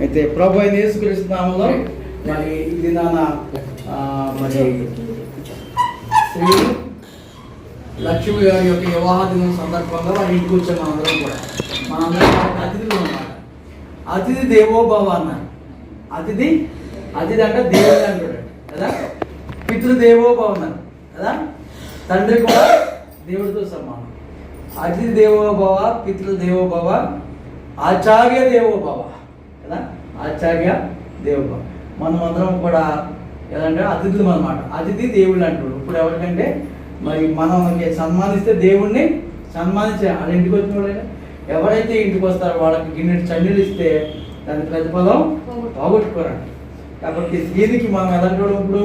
అయితే ప్రభు అయిన యేసుక్రీస్తు నామములో మరి ఇది మరి శ్రీ లక్ష్మి గారి యొక్క వివాహ దినం సందర్భంగా వారి ఇంటికి వచ్చాం మనందరం అతిథులు అన్నమాట. అతిథి దేవోభవ అన్నారు. అతిథి అంటే దేవుడు అంటాడు కదా. పితృదేవోభవ అన్నారు కదా. తండ్రి కూడా దేవుడితో సమానం. అతిథి దేవోభవ, పితృదేవోభవ, ఆచార్య దేవోభవ కదా. ఆచార్య దేవోభవ. మనం అందరం కూడా ఎలాంటే అతిథులు అన్నమాట. అతిథి దేవుళ్ళు అంటాడు. ఇప్పుడు ఎవరికంటే మరి మనం సన్మానిస్తే దేవుణ్ణి సన్మానించే వాళ్ళ ఇంటికి వచ్చిన వాళ్ళైనా ఎవరైతే ఇంటికి వస్తారో వాళ్ళకి గిన్నె చన్నీళ్ళు ఇస్తే దాని ప్రతిఫలం పోగొట్టుకోరండి. కాబట్టి దీనికి మనం ఎలాంటి ఇప్పుడు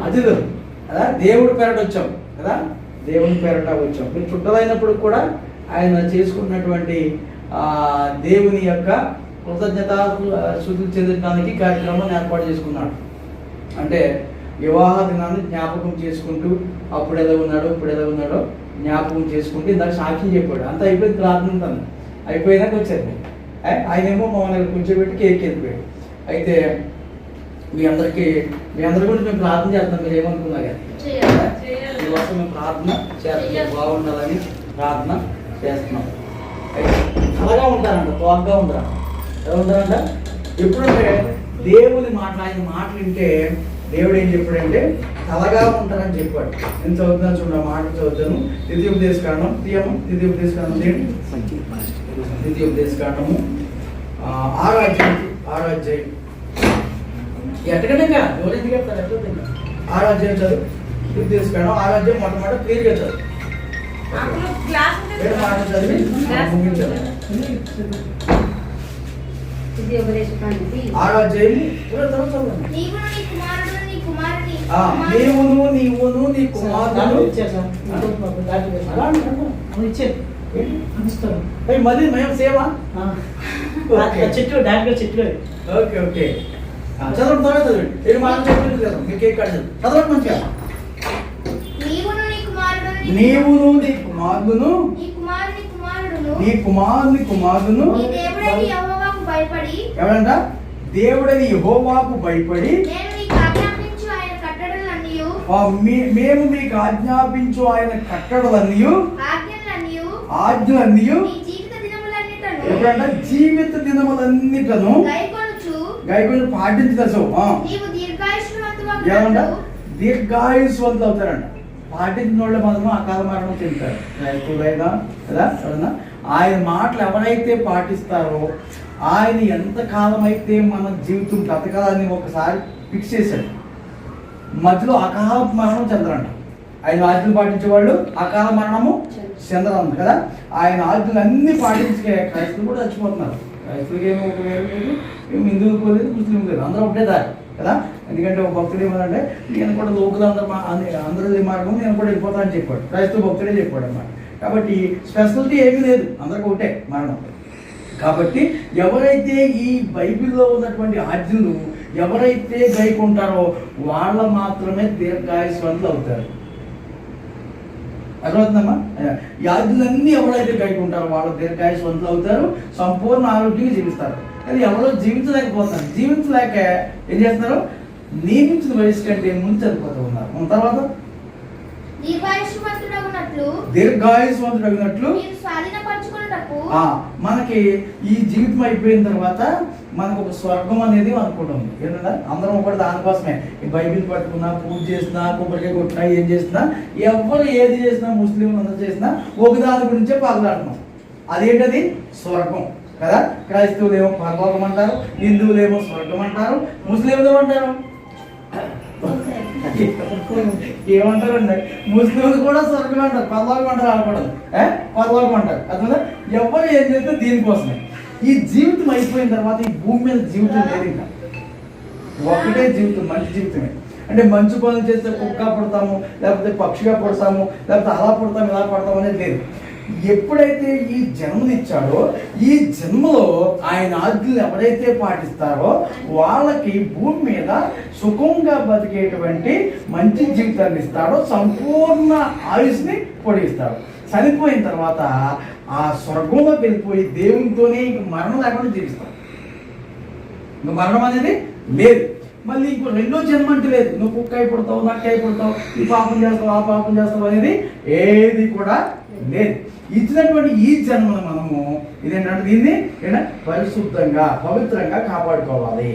అతిథులు కదా. దేవుడి పేరట వచ్చాం కదా. దేవుని పేరట వచ్చాం. మీరు చుట్టలైనప్పుడు కూడా ఆయన చేసుకున్నటువంటి దేవుని యొక్క కృతజ్ఞత శుద్ధి చెందడానికి కార్యక్రమాన్ని ఏర్పాటు చేసుకున్నాడు. అంటే వివాహ దినాన్ని జ్ఞాపకం చేసుకుంటూ అప్పుడు ఎలా ఉన్నాడో ఇప్పుడు ఎలా ఉన్నాడో జ్ఞాపకం చేసుకుంటూ ఇందాక సాక్ష్యం చెప్పాడు. అంతా అయిపోయింది, ప్రార్థన అయిపోయినాక వచ్చారు. ఆయనేమో మమ్మల్ని కూర్చోబెట్టి కేక్ వెళ్ళిపోయాడు. అయితే మీ అందరి గురించి మేము ప్రార్థన చేస్తాం. మీరు ఏమనుకున్నా కానీ మీకోసం మేము ప్రార్థన చేస్తాం, బాగుండాలని ప్రార్థన చేస్తున్నాం. అయితే అలాగా ఉంటారంట, తోగ్గా ఉంటారంట. ఎలా ఉంటారంట? ఎప్పుడంటే దేవుని ఆయన మాటలు వింటే దేవుడు ఏం చెప్పాడంటే తలగా ఉంటారని చెప్పాడు. నేను చదువుతున్నాను చూడ మాట చదువుతాను. ద్వితీయోపదేశకాండం ద్వితీయోపదేశకాండం ద్వితీయోపదేశకాండము 6వ అధ్యాయం ఎట్టకంటే ఎవరైంది చెప్తారు ఎట్లా 6వ అధ్యాయం చదువు. ద్వితీయోపదేశకాండం 6వ అధ్యాయం మొట్టమొదట క్లియర్గా చదువు. మాట చదివి ముగించాలి. 6వ అధ్యాయం నీవును నీ కుమారుడు మళ్ళీ మేము సేవ చెట్లు డాక్టర్ చెట్లు. ఓకే ఓకే చదవండి చదవండి. మీరు మాట చెప్పలేదు కదా. మీకు కేక్ కట్ చదవండి మంచిగా. నీవును నీ కుమారుడును ఎవరంట? దేవుడని యెహోవాకు భయపడి మేము మీకు ఆజ్ఞాపించు ఆయన కట్టడలన్నీ ఆజ్ఞలన్నీ ఎప్పుడంట జీవిత దినములన్నిటను గైకొని పాటించదశం ఏమంట దీర్ఘాయుష్వంతులు అవుతారంట. పాటించిన వాళ్ళు మాత్రం అకాల మరణం చెందుతారు. రైతులైనా కదా ఎవరన్నా ఆయన మాటలు ఎవరైతే పాటిస్తారో ఆయన ఎంతకాలం అయితే మన జీవితం బ్రతకాలని ఒకసారి ఫిక్స్ చేశాడు. మధ్యలో అకాల మరణం చెందరంట. ఆయన ఆజ్ఞలు పాటించే వాళ్ళు అకాల మరణము చెందరంట కదా. ఆయన ఆజ్ఞలు అన్ని పాటించే క్రైస్తవులు కూడా చచ్చిపోతున్నారు. క్రైస్తవులకి ఏమో ఒక వేరు లేదు, ఏమి హిందువులకు లేదు, ముస్లిం లేదు, అందరూ ఒకటే దారి కదా. ఎందుకంటే ఒక భక్తుడు ఏమనంటే నేను కూడా లోకులు అందరూ మార్గం నేను కూడా వెళ్ళిపోతా అని చెప్పాడు. క్రైస్తవ భక్తుడే చెప్పాడు అన్నమాట. కాబట్టి స్పెషాలిటీ ఏమీ లేదు, అందరికీ ఒకటే మరణం. కాబట్టి ఎవరైతే ఈ బైబిల్లో ఉన్నటువంటి ఆజ్ఞలు ఎవరైతే గైకుంటారో వాళ్ళ మాత్రమే దీర్ఘాయుష్వంతులు అవుతారు. అర్థమవుతుందమ్మా? ఈ ఆజ్ఞలన్నీ ఎవరైతే గైకుంటారో వాళ్ళ దీర్ఘాయుష్వంతులు అవుతారు, సంపూర్ణ ఆరోగ్యంగా జీవిస్తారు. కానీ ఎవరో జీవించలేకపోతున్నారు. జీవించలేక ఏం చేస్తున్నారు? నియమించిన వయసు కంటే ముందు చనిపోతూ ఉన్నారు. తర్వాత దీర్ఘాయుష్వంతుడగినట్లు మనకి ఈ జీవితం అయిపోయిన తర్వాత మనకు ఒక స్వర్గం అనేది అనుకుంటాం. ఏంటంటే అందరం ఒకటి దానికోసమే ఈ బైబిల్ పట్టుకున్నా, పూజ చేసినా, కొబ్బరికాయ కొట్టినా, ఏం చేసినా, ఎవరు ఏది చేసినా, ముస్లింలు అందరూ చేసినా ఒక దాని గురించే పాల్గొంటున్నాం. అదేంటది? స్వర్గం కదా. క్రైస్తవులు ఏమో పరలోకం అంటారు, హిందువులు ఏమో స్వర్గం అంటారు, ముస్లింలు ఏమంటారు? ఏమంటారండి? ముస్లింలు కూడా స్వర్గం అంటారు, పరలోకం అంటారు, ఆడకూడదు పరలోకం అంటారు. అర్థం ఎవరు ఏం చేస్తే దీనికోసమే. ఈ జీవితం అయిపోయిన తర్వాత ఈ భూమి మీద జీవితం లేదు. ఇంకా ఒకటే జీవితం, మంచి జీవితమే. అంటే మంచి పనులు చేస్తే కుక్క పుడతాము, లేకపోతే పక్షిగా పుడతాము, లేకపోతే అలా పుడతాము ఇలా పుడతాము అనేది లేదు. ఎప్పుడైతే ఈ జన్మనిచ్చాడో ఈ జన్మలో ఆయన ఆజ్ఞలు ఎవరైతే పాటిస్తారో వాళ్ళకి భూమి మీద సుఖంగా బతికేటువంటి మంచి జీవితాన్ని ఇస్తాడో, సంపూర్ణ ఆయుష్ని పొడిగిస్తాడు. చనిపోయిన తర్వాత ఆ స్వర్గంలోకి వెళ్ళిపోయి దేవునితోనే మరణం లేకుండా జీవిస్తాడు. ఇంకా మరణం అనేది లేదు. మళ్ళీ ఇంకో రెండో జన్మ అంటే లేదు. నువ్వు కుక్క అయి పుడతావు, నక్క అయి పుడతావు, ఈ పాపం చేస్తావు, ఆ పాపం చేస్తావు అనేది ఏది కూడా లేదు. ఇచ్చినటువంటి ఈ జన్మను మనము ఇదేంటంటే దీన్ని పరిశుద్ధంగా పవిత్రంగా కాపాడుకోవాలి.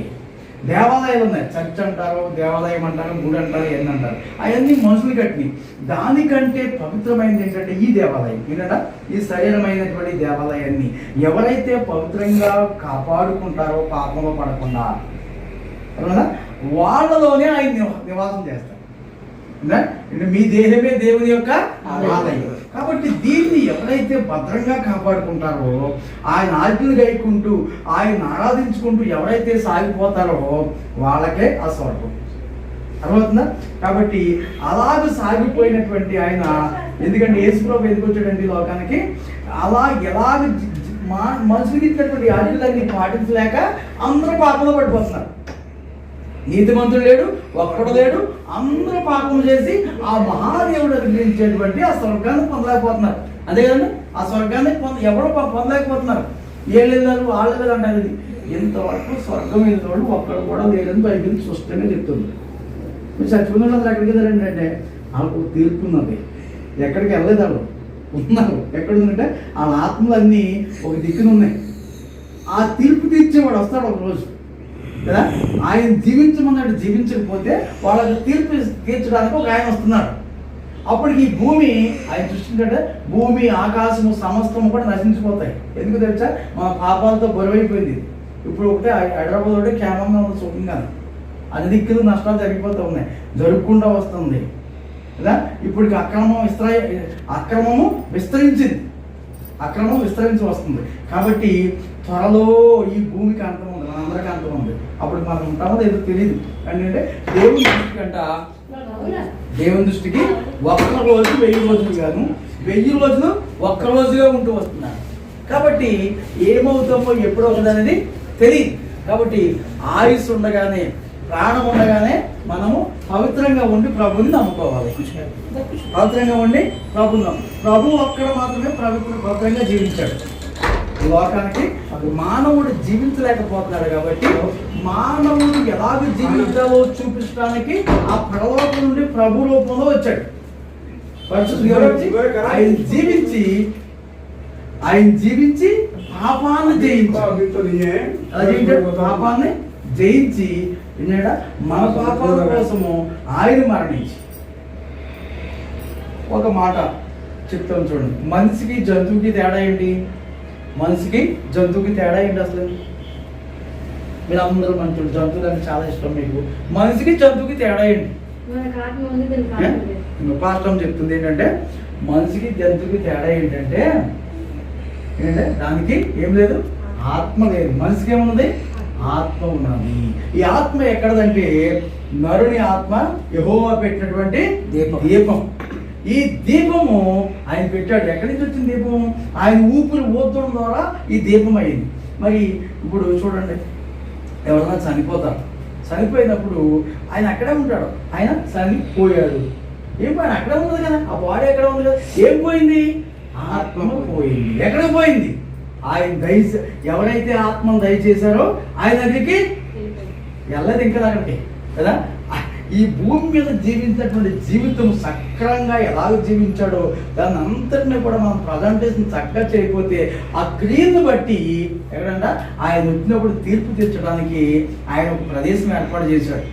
దేవాలయాలు ఉన్నాయి, చర్చ్ అంటారు, దేవాలయం అంటారు, గుడి అంటారు, ఎన్ని అంటారు, అవన్నీ మనుషులు కట్టినవి. దానికంటే పవిత్రమైనది ఏంటంటే ఈ దేవాలయం. ఏంటంటే ఈ శరీరమైనటువంటి దేవాలయాన్ని ఎవరైతే పవిత్రంగా కాపాడుకుంటారో పాపంలో పడకుండా వాళ్ళలోనే ఆయన నివాసం చేస్తారు. మీ దేహమే దేవుని యొక్క ఆలయం. కాబట్టి దీన్ని ఎవరైతే భద్రంగా కాపాడుకుంటారో, ఆయన ఆజ్ఞలు గైకుంటూ ఆయన ఆరాధించుకుంటూ ఎవరైతే సాగిపోతారో వాళ్ళకే ఆ స్వర్గం. అర్థమవుతుందా? కాబట్టి అలాగ సాగిపోయినటువంటి ఆయన, ఎందుకంటే యేసుప్రభు ఎందుకు వచ్చాడండి లోకానికి, అలా ఎలాగ మనుషులకి ఇచ్చినటువంటి ఆజ్ఞలన్నీ పాటించలేక అందరూ పాపంలో పడిపోతున్నారు. నీతిమంతుడు లేడు, ఒక్కడు లేడు, అందరూ పాపం చేసి ఆ మహాదేవుడు అనుగ్రహించేటువంటి ఆ స్వర్గాన్ని పొందలేకపోతున్నారు. అంతే కదండి, ఆ స్వర్గాన్ని ఎవరు పొందలేకపోతున్నారు. ఏళ్ళు వెళ్ళారు, వాళ్ళు వెళ్ళారు అంటారు. ఇది ఇంతవరకు స్వర్గం వెళ్ళిన వాళ్ళు ఒక్కడు కూడా లేదని బైబిల్ స్పష్టంగా చెప్తుంది. మీరు చచ్చిపోయిన వాళ్ళు ఎక్కడికి వెళ్ళారండి అంటే వాళ్ళకు తీర్పున్నది, ఎక్కడికి వెళ్ళలేదు. వాళ్ళు ఉన్నారు. ఎక్కడ ఉందంటే వాళ్ళ ఆత్మలన్నీ ఒక దిక్కున ఉన్నాయి. ఆ తీర్పు తీర్చేవాడు వస్తాడు ఒక రోజు కదా. ఆయన జీవించమన్నాడు, జీవించకపోతే వాళ్ళకి తీర్పు తీర్చడానికి ఒక ఆయన వస్తున్నాడు. అప్పటికి ఈ భూమి ఆయన సృష్టించాడే, భూమి ఆకాశము సమస్తము కూడా నశించిపోతాయి. ఎందుకు తెలుసా? మా పాపాలతో బరువైపోయింది. ఇప్పుడు ఒకటే హైదరాబాద్ ఒకటే క్షేమంగా ఉంది, సుఖంగా. అన్ని దిక్కులు నష్టాలు జరిగిపోతూ ఉన్నాయి, జరుపుకుంటూ వస్తుంది కదా. ఇప్పటికి అక్రమము విస్తరించింది, అక్రమం విస్తరించి వస్తుంది. కాబట్టి త్వరలో ఈ భూమికి అంతం ఉంది, మనందరికీ అంతం ఉంది. అప్పుడు మనం ఉంటామో ఏదో తెలియదు. ఏంటంటే దేవుని దృష్టికి ఒక్క రోజు 1000 రోజులు కాదు, 1000 రోజులు ఒక్క రోజుగా ఉంటూ వస్తున్నారు. కాబట్టి ఏమవుతామో ఎప్పుడో ఒకదనేది తెలియదు. కాబట్టి ఆయుష్ ఉండగానే, ప్రాణం ఉండగానే మనము పవిత్రంగా ఉండి ప్రభుని నమ్ముకోవాలి. పవిత్రంగా ఉండి ప్రభు ఒక్కడ మాత్రమే పవిత్రంగా జీవించాడు. ఈ లోకానికి మానవుడు జీవించలేకపోతున్నాడు. కాబట్టి మానవుడు ఎలాగ జీవించాలో చూపించడానికి ఆ పరలోకం నుండి ప్రభు రూపంలో వచ్చాడు. ఆయన జీవించి పాపాన్ని జయించి మన పాపాల కోసము ఆయన మరణించి. ఒక మాట చెప్తాం చూడండి, మనిషికి జంతువుకి తేడా ఏంటి? మనిషికి జంతువుకి తేడా ఏంటి అసలు? మీరు అందరూ మంచుడు, జంతువులు అంటే చాలా ఇష్టం మీకు. మనిషికి జంతువుకి తేడా ఏంటి? పాస్టమ్ చెప్తుంది ఏంటంటే మనిషికి జంతువుకి తేడా ఏంటంటే దానికి ఏం లేదు, ఆత్మ లేదు. మనిషికి ఏమున్నది? ఆత్మ ఉన్నది. ఈ ఆత్మ ఎక్కడదంటే నరుని ఆత్మ యెహోవా పెట్టినటువంటి దీపం. ఈ దీపము ఆయన పెట్టాడు. ఎక్కడి నుంచి వచ్చింది దీపం? ఆయన ఊపిరి ఊదడం ద్వారా ఈ దీపం అయింది. మరి ఇప్పుడు చూడండి, ఎవరైనా చనిపోతారు, చనిపోయినప్పుడు ఆయన అక్కడే ఉంటాడు. ఆయన చనిపోయాడు, ఏం పోయాడు? అక్కడే ఉంది కదా, ఆ బాడీ ఎక్కడ ఉంది కదా. ఏం పోయింది? ఆత్మ పోయింది. ఎక్కడ పోయింది? ఆయన ఎవరైతే ఆత్మను దయచేశారో ఆయన దగ్గరికి వెళ్ళదు ఇంకా అక్కడికి కదా. ఈ భూమి మీద జీవించినటువంటి జీవితం సక్రంగా ఎలాగ జీవించాడో దాన్ని అంతటినీ కూడా మనం ప్రజెంటేషన్ చక్కగా చేయకపోతే ఆ క్రియను బట్టి ఎక్కడంట ఆయన వచ్చినప్పుడు తీర్పు తీర్చడానికి ఆయన ఒక ప్రదేశం ఏర్పాటు చేశాడు.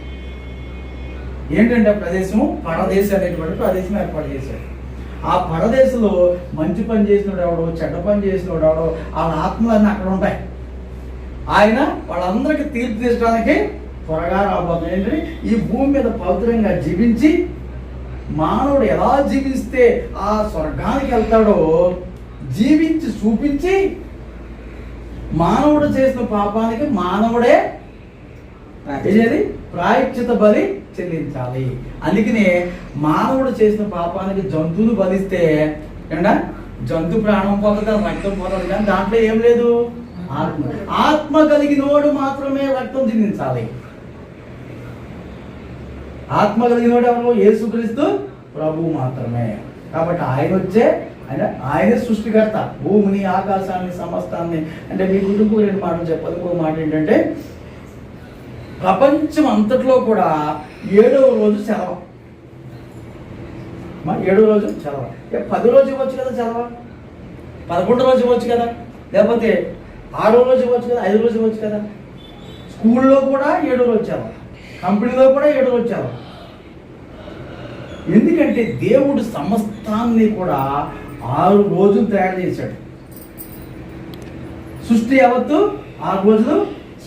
ఏంటంటే ఆ ప్రదేశము పరదేశం అనేటువంటి ప్రదేశం ఏర్పాటు చేశాడు. ఆ పరదేశంలో మంచి పని చేసినోడు ఎవడో, చెడ్డ పని చేసినోడు ఎవడో, వాళ్ళ ఆత్మలన్నీ అక్కడ ఉంటాయి. ఆయన వాళ్ళందరికీ తీర్పు తీర్చడానికి త్వరగా రాబోతుంది. ఏంటంటే ఈ భూమి మీద పవిత్రంగా జీవించి మానవుడు ఎలా జీవిస్తే ఆ స్వర్గానికి వెళ్తాడో జీవించి చూపించి మానవుడు చేసిన పాపానికి మానవుడే ప్రాయశ్చిత బలి చెల్లించాలి. అందుకనే మానవుడు చేసిన పాపానికి జంతువులు బలిస్తే జంతు ప్రాణం పోతుంది, రక్తం పోతుంది. కానీ దాంట్లో ఏం లేదు, ఆత్మ కలిగినోడు మాత్రమే రక్తం చెందించాలి. ఆత్మ కలిగినోడు ఎవరు? యేసుక్రీస్తు ప్రభు మాత్రమే. కాబట్టి ఆయన వచ్చే ఆయనే సృష్టికర్త, భూమిని ఆకాశాన్ని సమస్తాన్ని. అంటే మీ కుటుంబం 2 మాటలు చెప్పాలి. ఇంకో మాట ఏంటంటే ప్రపంచం అంతట్లో కూడా 7వ రోజు సెలవు. 7వ రోజు సెలవు. 10 రోజు ఇవ్వచ్చు కదా సెలవు, 11 రోజు ఇవ్వచ్చు కదా, లేకపోతే 6వ రోజు ఇవ్వచ్చు కదా, 5 రోజు ఇవ్వచ్చు కదా. స్కూల్లో కూడా 7వ రోజు సెలవు, కంపెనీలో కూడా 7వ రోజు సెలవు. ఎందుకంటే దేవుడు సమస్తాన్ని కూడా 6 రోజులు తయారు చేశాడు. సృష్టి యావత్తు 6 రోజులు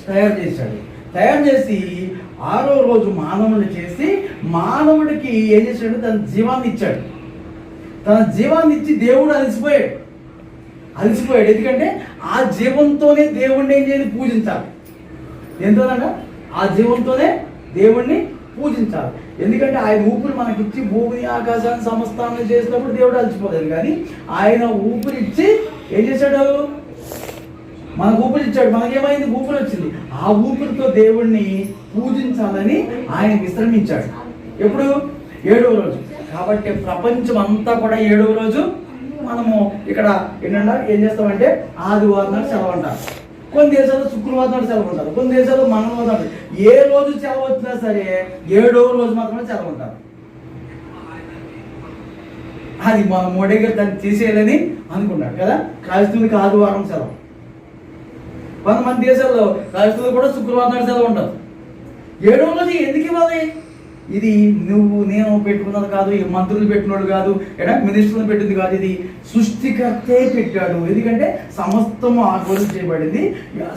తయారు చేశాడు. తయారు చేసి 6వ రోజు మానవుని చేసి మానవుడికి ఏం చేశాడు? తన జీవాన్ని ఇచ్చాడు. తన జీవాన్ని ఇచ్చి దేవుడు అలసిపోయాడు. ఎందుకంటే ఆ జీవంతోనే దేవుణ్ణి ఏం చేయాలి? పూజించాలి. ఎంతోనగా ఆ జీవంతోనే దేవుణ్ణి పూజించాలి. ఎందుకంటే ఆయన ఊపిరి మనకిచ్చి భూమిని ఆకాశాన్ని సమస్తాన్ని చేసినప్పుడు దేవుడు అలసిపోలేదు. కానీ ఆయన ఊపిరిచ్చి ఏం చేశాడు? మనకు ఊపిరి ఇచ్చాడు. మనకేమైంది? ఊపిరి వచ్చింది. ఆ ఊపిరితో దేవుణ్ణి పూజించాలని ఆయన విశ్రమించాడు. ఎప్పుడు? 7వ రోజు. కాబట్టి ప్రపంచం అంతా కూడా 7వ రోజు మనము ఇక్కడ ఏంటంటే ఏం చేస్తామంటే ఆదివారం నాడు సెలవు అంటారు. కొన్ని దేశాల్లో శుక్రవారం నాడు సెలవు ఉంటారు, కొన్ని దేశాల్లో మంగళవారం నాడు. ఏ రోజు సెలవు వచ్చినా సరే 7వ రోజు మాత్రమే సెలవు ఉంటారు. అది మన మోడీ గారు దాన్ని తీసేయాలని అనుకున్నాడు కదా. క్రైస్తవునికి ఆదివారం సెలవు. కొంతమంది దేశాల్లో క్రైస్తవులు కూడా శుక్రవారం నాడు సెలవు ఉంటారు. 7వ రోజు ఎందుకు ఇవ్వాలి? ఇది నువ్వు నేను పెట్టుకున్నది కాదు, ఈ మంత్రులు పెట్టినోడు కాదు, మినిస్టర్లు పెట్టింది కాదు, ఇది సృష్టికర్తే పెట్టాడు. ఎందుకంటే సమస్తము 6 రోజులు చేయబడింది.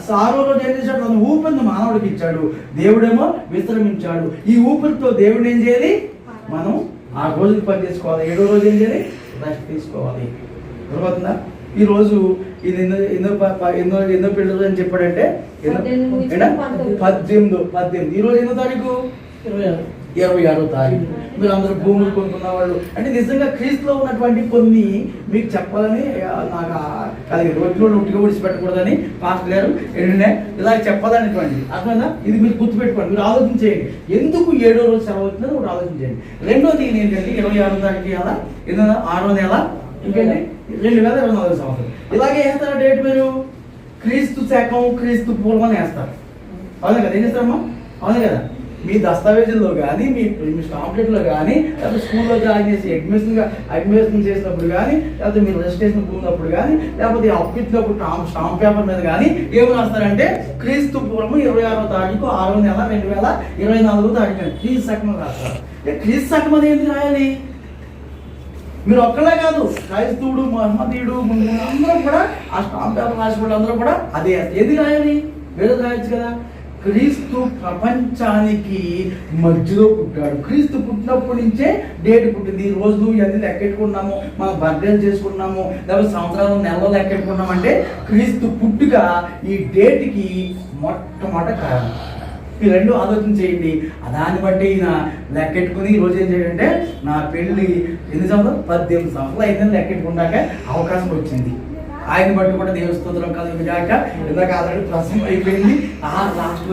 6వ రోజు ఏం చేశాడు? తన ఊపిరిని మానవుడికి ఇచ్చాడు, దేవుడేమో విశ్రమించాడు. ఈ ఊపిరితో దేవుడు ఏం చేయాలి? మనం 6 రోజులు పని చేసుకోవాలి. 7వ రోజు ఏం చేయాలి? రెస్ట్ తీసుకోవాలి. అర్థమవుతుందా? ఈ రోజు ఇది ఎన్నో పెళ్ళి అని చెప్పాడంటే 18. ఈ రోజు ఎన్నో తారీఖు? 26వ తారీఖు. మీరు అందరూ భూములు కొనుక్కున్న వాళ్ళు అంటే నిజంగా క్రీస్తులో ఉన్నటువంటి కొన్ని మీకు చెప్పాలని నాకు కలిగి రోజులో ఉట్టిగా విడిచిపెట్టకూడదని పాస్టర్ గారు ఏంటంటే ఇలా చెప్పాలనేటువంటిది. అర్థమైందా? ఇది మీరు గుర్తుపెట్టుకోండి, మీరు ఆలోచించేయండి. ఎందుకు 7వ రోజు సెలవు వచ్చిందో మీరు ఆలోచించేయండి. రెండోది ఏంటంటే 26వ తారీఖు అలా 6వ నెల ఇంకేంటి 2024 సంవత్సరం. ఇలాగే వేస్తారు డేట్. మీరు క్రీస్తు శకం క్రీస్తు పూర్వం అని వేస్తారు. అవునా కదా? ఏం చేస్తారమ్మా? అవునా కదా? మీ దస్తావేజుల్లో కానీ మీ స్టాంప్లెట్లో కానీ లేకపోతే స్కూల్లో జాయిన్ చేసి అడ్మిషన్ చేసినప్పుడు కానీ లేకపోతే మీరు రిజిస్ట్రేషన్ ఉన్నప్పుడు కానీ లేకపోతే అప్పిచ్చినప్పుడు స్టాంప్ పేపర్ మీద కానీ ఏమి రాస్తారంటే క్రీస్తు పూర్వం 26వ తారీఖు 6వ నెల 2024 తారీఖు క్రీస్తు శకం రాస్తారు. క్రీస్తు శకం అది ఎందుకు రాయాలి? మీరు ఒక్కలే కాదు, క్రైస్తవుడు మహమ్మదీయుడు అందరూ కూడా ఆ స్టాంప్ పేపర్ రాసినప్పుడు అందరూ కూడా అదే ఏది రాయాలి? వేరే రాయొచ్చు కదా. క్రీస్తు ప్రపంచానికి మధ్యలో పుట్టాడు. క్రీస్తు పుట్టినప్పటి నుంచే డేట్ పుట్టింది. ఈ రోజులు ఇవన్నీ లెక్కెట్టుకున్నాము, మనం బర్త్డేలు చేసుకున్నాము, లేకపోతే సంవత్సరాలు నెలలో లెక్కెట్టుకున్నాము అంటే క్రీస్తు పుట్టుక ఈ డేట్కి మొట్టమొదట కారణం. ఈ రెండు ఆలోచన చేయండి. దాన్ని బట్టి ఈయన లెక్కెట్టుకుని ఈరోజు ఏం చేయాలంటే నా పెళ్ళి ఎన్ని సంవత్సరాలు 18 సంవత్సరాలు అయిందని లెక్కెట్టుకున్నాక అవకాశం వచ్చింది. ఆయన బట్టి కూడా దేవుని స్తోత్రం కలుగుగాక. ఇందాక ఆల్రెడీ ప్రసంగం అయిపోయింది. లాస్ట్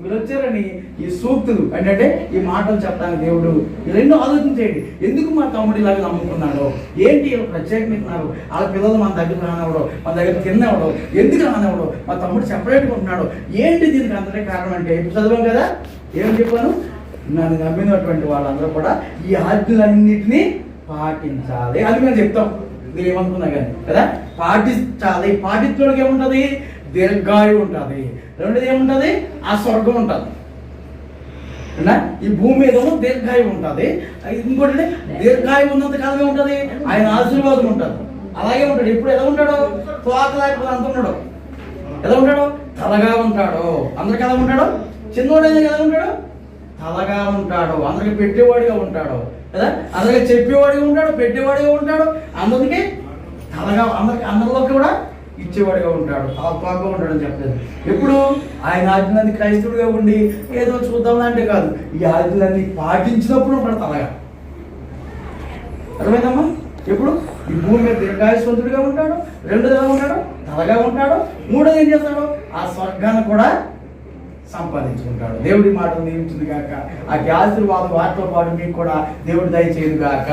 మీరు వచ్చారని ఈ సూక్తులు అంటే ఈ మాటలు చెప్పడానికి దేవుడు ఈ రెండు ఆలోచించేయండి. ఎందుకు మా తమ్ముడు ఇలాగ నమ్ముకున్నాడో, ఏంటి ప్రత్యేకమిస్తున్నారు, వాళ్ళ పిల్లలు మన దగ్గర రానివ్వడం, మన దగ్గర తిన్నవడం, ఎందుకు రానివ్వడం, మా తమ్ముడు సెపరేట్గా ఉంటున్నాడు, ఏంటి దీనికి అంతటే కారణం అంటే ఇప్పుడు చదివాం కదా. ఏం చెప్పాను? నన్ను నమ్మినటువంటి వాళ్ళందరూ కూడా ఈ ఆజ్ఞలన్నింటినీ పాటించాలి అని మేము చెప్తాం. మీరు ఏమనుకున్నా కానీ కదా, పాటించాలి. పాటించడానికి ఏముంటుంది? దీర్ఘాయు ఉంటుంది. రెండోది ఏముంటుంది? ఆ స్వర్గం ఉంటుంది. ఈ భూమి మీద దీర్ఘాయు ఉంటుంది. ఇంకోటి దీర్ఘాయు ఉన్నంత కాలమే ఉంటుంది, ఆయన ఆశీర్వాదం ఉంటుంది. అలాగే ఉంటాడు. ఇప్పుడు ఎలా ఉంటాడు? తోక లేకపోతే అంత ఉన్నాడు. ఎలా ఉంటాడు? తలగా ఉంటాడు. అందరికి ఎలా ఉంటాడు? చిన్నోడైనా ఎలా ఉంటాడు? తలగా ఉంటాడు. అందరికి పెట్టేవాడిగా ఉంటాడు కదా. అందరికి చెప్పేవాడిగా ఉంటాడు, పెట్టేవాడిగా ఉంటాడు. అందరికి తలగా, అందరిలోకి కూడా ఇచ్చేవాడిగా ఉంటాడు. తలపాగా ఉంటాడు అని చెప్పలేదు. ఎప్పుడు ఆయన ఆజ్ఞలన్నీ క్రైస్తవుడిగా ఉండి ఏదో చూద్దాం అంటే కాదు, ఈ ఆజ్ఞలన్నీ పాటించినప్పుడు ఉంటాడు తలగా. అర్థమైందమ్మా? ఎప్పుడు ఈ భూమి మీద దీర్ఘాయుష్వంతుడిగా ఉంటాడు. రెండోది ఎలా ఉంటాడు? తలగా ఉంటాడు. మూడోది ఏం చేస్తాడు? ఆ స్వర్గాన్ని కూడా సంపాదించుకుంటాడు. దేవుడి మాటలు నియమించింది కాక, ఆ ఆశీర్వాదం వాటితో పాటు మీకు కూడా దేవుడు దయచేయదు కాక.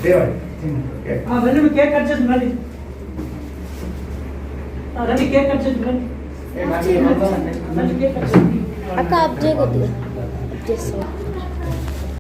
దేవుడు కేక్ కట్ చేసి రండి, కేక్ కట్ చేసి రండి. అక్క ఆఫ్ చేయ కొద్దిగా ఆఫ్ చేస్తా